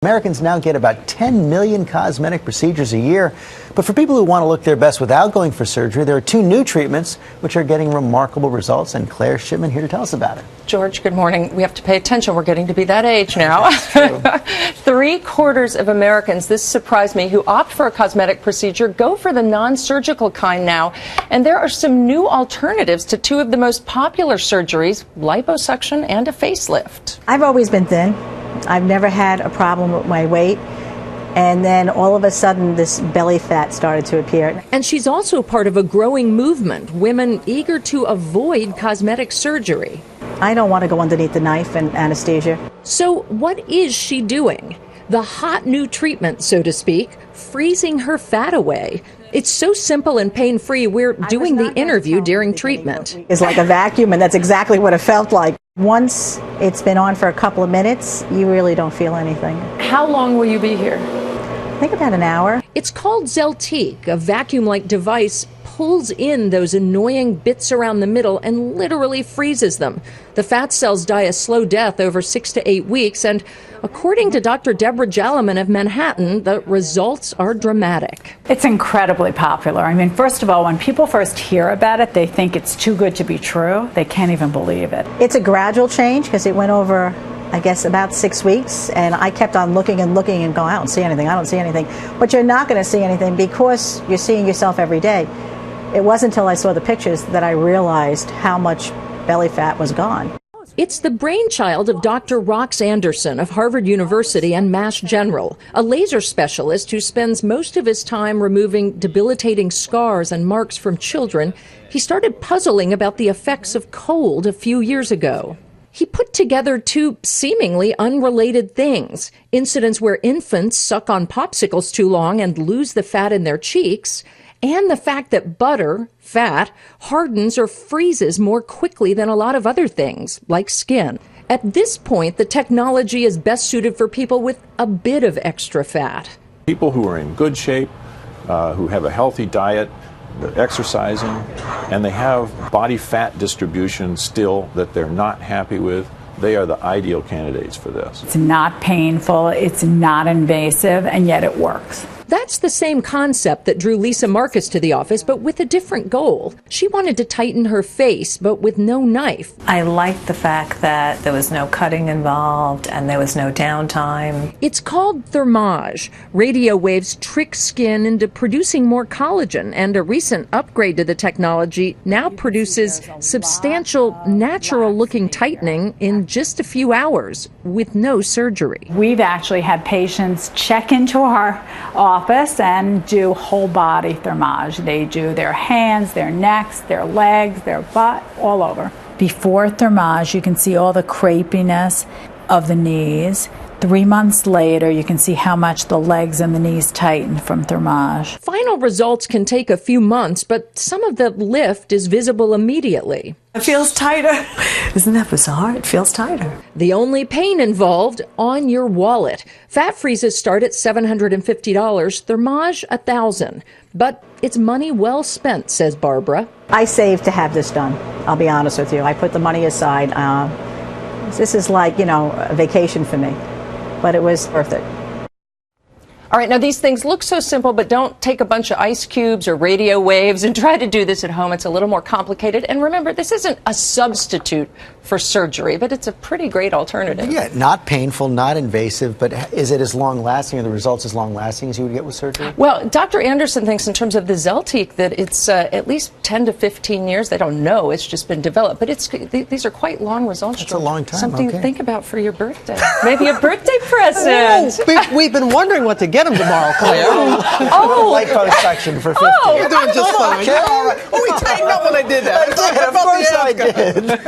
Americans now get about 10 million cosmetic procedures a year. But for people who want to look their best without going for surgery, there are two new treatments which are getting remarkable results. And Claire Shipman here to tell us about it. George, good morning. We have to pay attention. We're getting to be that age now. 3/4 of Americans, this surprised me, who opt for a cosmetic procedure go for the non-surgical kind now. And there are some new alternatives to two of the most popular surgeries, liposuction and a facelift. I've always been thin. I've never had a problem with my weight. And then all of a sudden, this belly fat started to appear. And she's also part of a growing movement, women eager to avoid cosmetic surgery. I don't want to go underneath the knife and anesthesia. So what is she doing? The hot new treatment, so to speak, freezing her fat away. It's so simple and pain-free, we're doing the interview during treatment. It's like a vacuum, and that's exactly what it felt like. Once it's been on for a couple of minutes, you really don't feel anything. How long will you be here? I think about an hour. It's called Zeltiq. A vacuum-like device pulls in those annoying bits around the middle and literally freezes them. The fat cells die a slow death over 6 to 8 weeks, and according to Dr. Deborah Jalliman of Manhattan, the results are dramatic. It's incredibly popular. I mean, first of all, when people first hear about it, they think it's too good to be true. They can't even believe it. It's a gradual change because it went over, I guess, about 6 weeks, and I kept on looking and looking and going, I don't see anything, I don't see anything. But you're not going to see anything because you're seeing yourself every day. It wasn't until I saw the pictures that I realized how much belly fat was gone. It's the brainchild of Dr. Rox Anderson of Harvard University and Mass General, a laser specialist who spends most of his time removing debilitating scars and marks from children. He started puzzling about the effects of cold a few years ago. He put together two seemingly unrelated things: incidents where infants suck on popsicles too long and lose the fat in their cheeks, and the fact that butter, fat, hardens or freezes more quickly than a lot of other things, like skin. At this point, the technology is best suited for people with a bit of extra fat. People who are in good shape, who have a healthy diet, they're exercising, and they have body fat distribution still that they're not happy with, they are the ideal candidates for this. It's not painful, it's not invasive, and yet it works. That's the same concept that drew Lisa Marcus to the office, but with a different goal. She wanted to tighten her face, but with no knife. I liked the fact that there was no cutting involved and there was no downtime. It's called Thermage. Radio waves trick skin into producing more collagen, and a recent upgrade to the technology now produces substantial, natural-looking tightening in just a few hours with no surgery. We've actually had patients check into our office and do whole body thermage. They do their hands, their necks, their legs, their butt, all over. Before thermage, you can see all the crepiness of the knees. 3 months later, you can see how much the legs and the knees tighten from thermage. Final results can take a few months, but some of the lift is visible immediately. It feels tighter. Isn't that bizarre? It feels tighter. The only pain involved, on your wallet. Fat freezes start at $750, Thermage $1,000. But it's money well spent, says Barbara. I saved to have this done. I'll be honest with you. I put the money aside. This is like, a vacation for me. But it was worth it. All right, now these things look so simple, but don't take a bunch of ice cubes or radio waves and try to do this at home. It's a little more complicated. And remember, this isn't a substitute for surgery, but it's a pretty great alternative. Yeah, not painful, not invasive, but is it as long-lasting, or the results as long-lasting as you would get with surgery? Well, Dr. Anderson thinks in terms of the Zeltiq that it's at least 10 to 15 years. They don't know. It's just been developed. But these are quite long results. That's a long time. Something to think about for your birthday. Maybe a birthday present. We've been wondering what to get him tomorrow, Claire. Liposuction for 50. You're doing just fine. Oh, we tightened up when I did that. Of course I did.